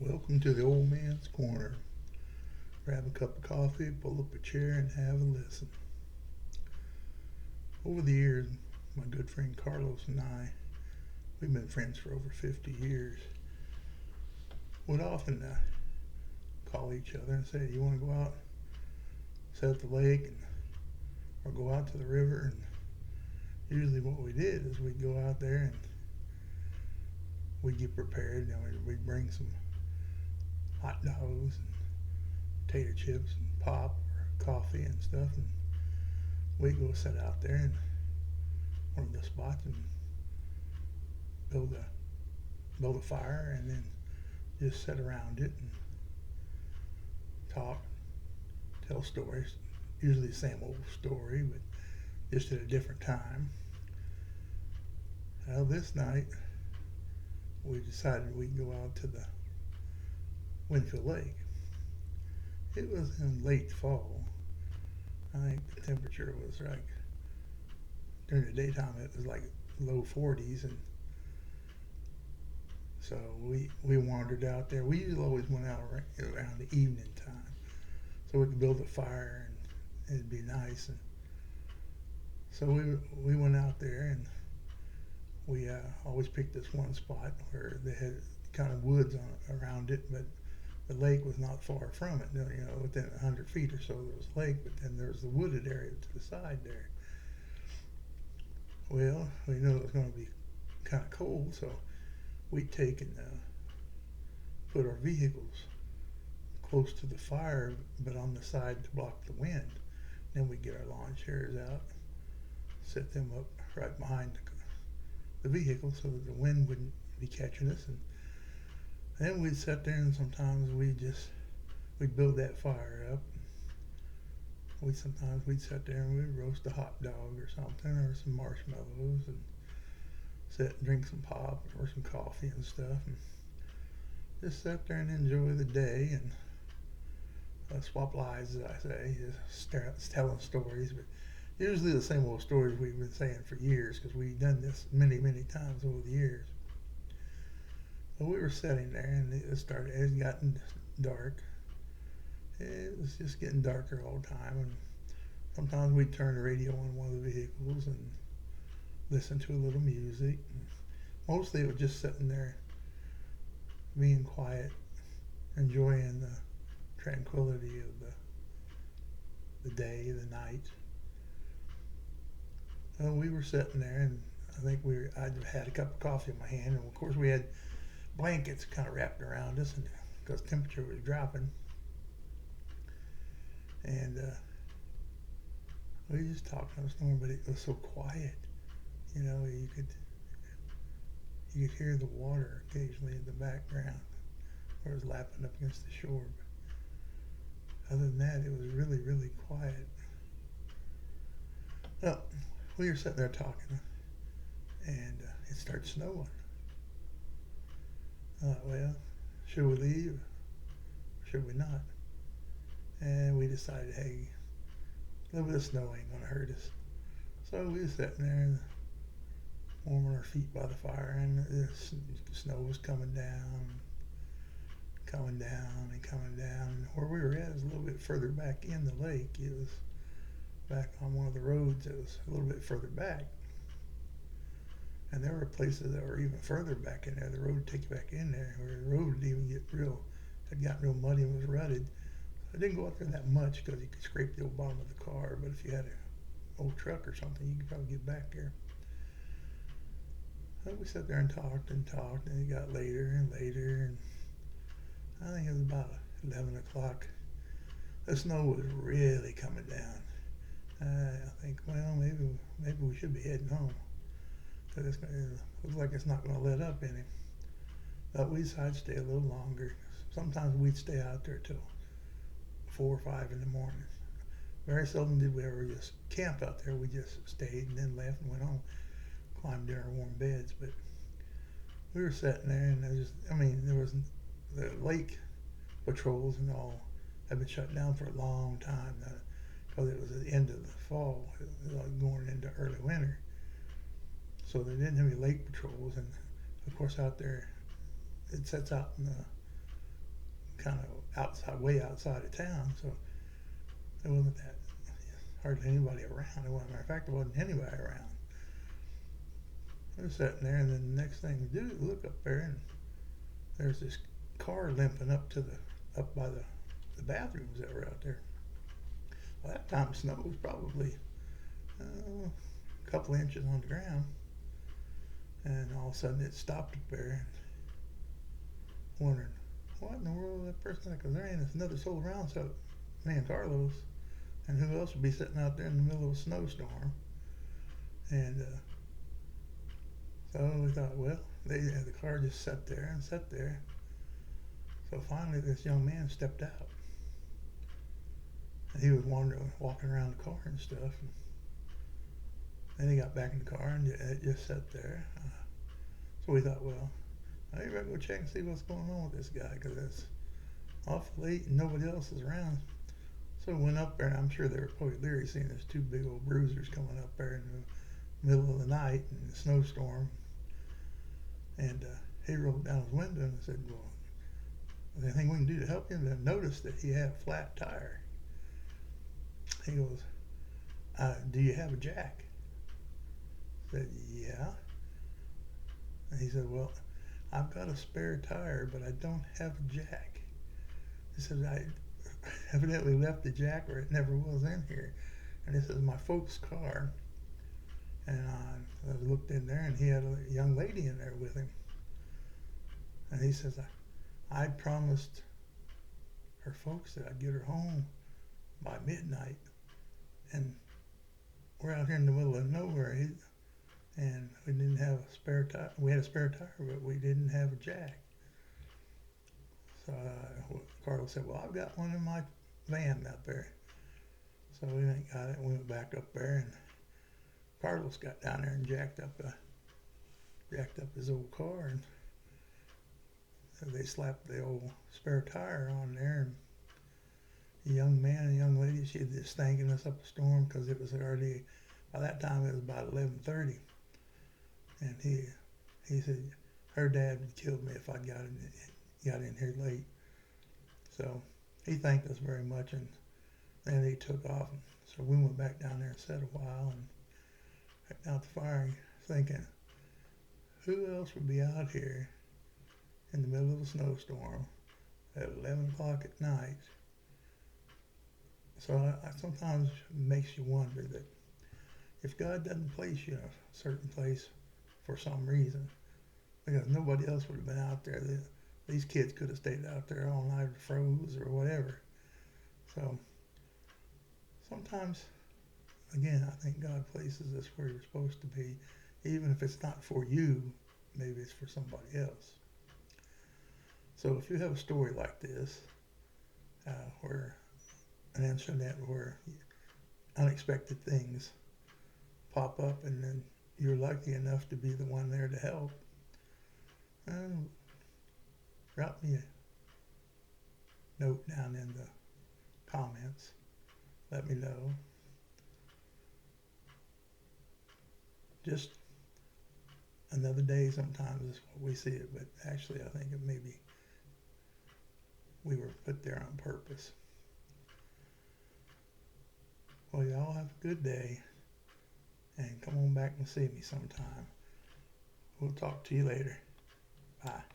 Welcome to the old man's corner. Grab a cup of coffee, pull up a chair, and have a listen. Over the years, my good friend Carlos and I, we've been friends for over 50 years, would often call each other and say, "You want to go out, sit at the lake, or go out to the river?" And usually, what we did is we'd go out there and we'd get prepared. We'd bring some hot dogs and potato chips and pop or coffee and stuff, and we'd go sit out there in one of the spots and build a fire, and then just sit around it and talk, tell stories. Usually the same old story, but just at a different time. Well, this night we decided we'd go out to the Winfield Lake. It was in late fall. I think the temperature was like, during the daytime it was like low 40s, and so we wandered out there. We usually always went out around the evening time so we could build a fire and it'd be nice. And so we went out there, and we always picked this one spot where they had kind of woods around it, but the lake was not far from it. Within 100 feet or so there was a lake, but then there was the wooded area to the side there. Well, we knew it was going to be kind of cold, so we'd take and put our vehicles close to the fire, but on the side to block the wind. Then we'd get our lawn chairs out, set them up right behind the vehicle so that the wind wouldn't be catching us. And then we'd sit there, and sometimes we'd build that fire up. Sometimes we'd sit there and we'd roast a hot dog or something, or some marshmallows, and sit and drink some pop or some coffee and stuff, and just sit there and enjoy the day and swap lies, as I say, just telling stories, but usually the same old stories we've been saying for years because we've done this many, many times over the years. So we were sitting there, and it had gotten dark. It was just getting darker all the time, and sometimes we'd turn the radio on one of the vehicles and listen to a little music. Mostly it was just sitting there being quiet, enjoying the tranquility of the day, the night. Well, we were sitting there, and I think I'd had a cup of coffee in my hand, and of course we had blankets kind of wrapped around us, and because the temperature was dropping, and we just talked on the storm, but it was so quiet. You could hear the water occasionally in the background where it was lapping up against the shore. But other than that, it was really, really quiet. Well, we were sitting there talking, and it started snowing. I thought, well, should we leave or should we not? And we decided, hey, a little bit of snow ain't going to hurt us. So we were sitting there and warming our feet by the fire, and the snow was coming down, coming down, and coming down. And where we were at was a little bit further back in the lake. It was back on one of the roads that was a little bit further back. And there were places that were even further back in there. The road would take you back in there, where the road had gotten real muddy and was rutted. I didn't go up there that much because you could scrape the old bottom of the car, but if you had an old truck or something, you could probably get back there. So we sat there and talked, and it got later and later, and I think it was about 11 o'clock. The snow was really coming down. I think, well, maybe we should be heading home, because it looks like it's not going to let up any. But we decided to stay a little longer. Sometimes we'd stay out there till 4 or 5 in the morning. Very seldom did we ever just camp out there. We just stayed and then left and went home, climbed in our warm beds. But we were sitting there, and there was the lake patrols and all had been shut down for a long time because it was at the end of the fall, like going into early winter. So they didn't have any lake patrols, and of course out there it sets out in the kind of outside, way outside of town, so there wasn't that hardly anybody around. As a matter of fact, there wasn't anybody around. We were sitting there, and then the next thing we do is look up there, and there's this car limping up by the bathrooms that were out there. Well, that time snow was probably a couple inches on the ground, and all of a sudden it stopped up there, and wondering what in the world that person, because there ain't another soul around, so me and Carlos, and who else would be sitting out there in the middle of a snowstorm. And so we thought, well, the car just sat there and sat there. So finally this young man stepped out, and he was walking around the car and stuff. And then he got back in the car, and it just sat there. So we thought, well, I better go check and see what's going on with this guy, because it's awful late and nobody else is around. So we went up there, and I'm sure they were probably leery seeing there's two big old bruisers coming up there in the middle of the night in a snowstorm. And he rolled down his window and said, well, is there anything we can do to help him? And noticed that he had a flat tire. He goes, do you have a jack? I said, yeah. And he said, well, I've got a spare tire, but I don't have a jack. He said, I evidently left the jack where it never was in here. And this is my folks' car. And I looked in there, and he had a young lady in there with him. And he says, I promised her folks that I'd get her home by midnight. And we're out here in the middle of nowhere, and we didn't have a spare tire. We had a spare tire, but we didn't have a jack. So Carlos said, well, I've got one in my van out there. So we went and got it, and we went back up there, and Carlos got down there and jacked up his old car, and they slapped the old spare tire on there. And the young man and young lady, she was just thanking us up a storm, because it was already, by that time it was about 11:30, and he said her dad would kill me if I got in here late. So he thanked us very much, and then he took off. So we went back down there and sat a while and kept out the fire, thinking, who else would be out here in the middle of a snowstorm at 11 o'clock at night? So I sometimes makes you wonder that if God doesn't place you in a certain place for some reason, because nobody else would have been out there, these kids could have stayed out there all night or froze or whatever. So sometimes, again, I think God places us where you're supposed to be, even if it's not for you, maybe it's for somebody else. So if you have a story like this, where an incident where unexpected things pop up, and then you're lucky enough to be the one there to help, drop me a note down in the comments. Let me know. Just another day sometimes is what we see it, but actually I think it maybe we were put there on purpose. Well, y'all have a good day, and come on back and see me sometime. We'll talk to you later. Bye.